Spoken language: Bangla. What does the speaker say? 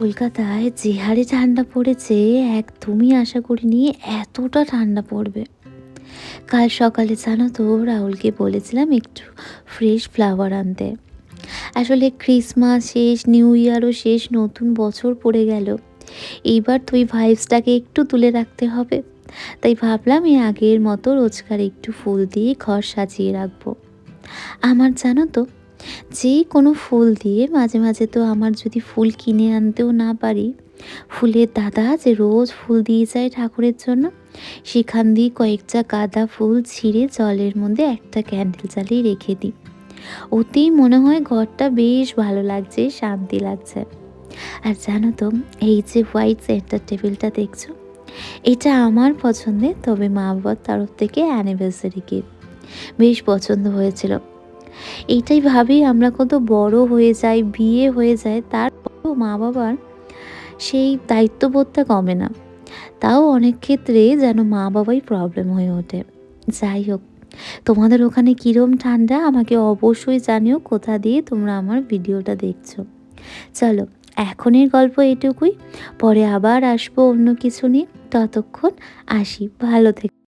কলকাতায় যে হারে ঠান্ডা পড়েছে একদমই আশা করিনি এতটা ঠান্ডা পড়বে। কাল সকালে জানো তো রাহুলকে বলেছিলাম একটু ফ্রেশ ফ্লাওয়ার আনতে। আসলে ক্রিসমাস শেষ, নিউ ইয়ারও শেষ, নতুন বছর পড়ে গেল। এইবার তো ওই ভাইবসটাকে একটু তুলে রাখতে হবে। তাই ভাবলাম এই আগের মতো রোজকার একটু ফুল দিয়ে ঘর সাজিয়ে রাখবো। আমার জানো তো, যে কোনো ফুল দিয়ে মাঝে মাঝে তো আমার যদি ফুল কিনে আনতেও না পারি, ফুলের দাদা যে রোজ ফুল দিয়ে যায় ঠাকুরের জন্য, সেখান দিয়ে কয়েকটা গাঁদা ফুল ছিঁড়ে জলের মধ্যে একটা ক্যান্ডেল জ্বালিয়ে রেখে দিই। ওতেই মনে হয় ঘরটা বেশ ভালো লাগছে, শান্তি লাগছে। আর জানো তো, এই যে হোয়াইট সেন্টার টেবিলটা দেখছো, এটা আমার পছন্দের, তবে মা বাবার তরফ থেকে অ্যানিভার্সারি গিফট। বেশ পছন্দ হয়েছিল। এইটাই ভাবি আমরা কত বড় হয়ে যাই, বিয়ে হয়ে যায়, তারপরেও মা বাবার সেই দায়িত্ববোধটা কমে না। তাও অনেক ক্ষেত্রে যেন মা বাবাই প্রবলেম হয়ে ওঠে। যাই হোক, তোমাদের ওখানে কীরম ঠান্ডা আমাকে অবশ্যই জানিও, কোথা দিয়ে তোমরা আমার ভিডিওটা দেখছো। চলো, এখনের গল্প এটুকুই। পরে আবার আসবো অন্য কিছু নিয়ে। ততক্ষণ আসি, ভালো থেকো।